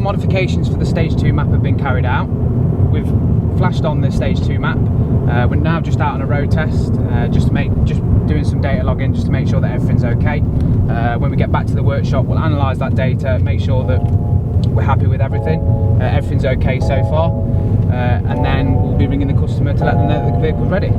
Modifications for the stage 2 map have been carried out. We've flashed on the stage 2 map. We're now just out on a road test, just doing some data logging just to make sure that everything's okay. When we get back to the workshop, we'll analyse that data, make sure that we're happy with everything. Everything's okay so far, and then we'll be ringing the customer to let them know that the vehicle's ready.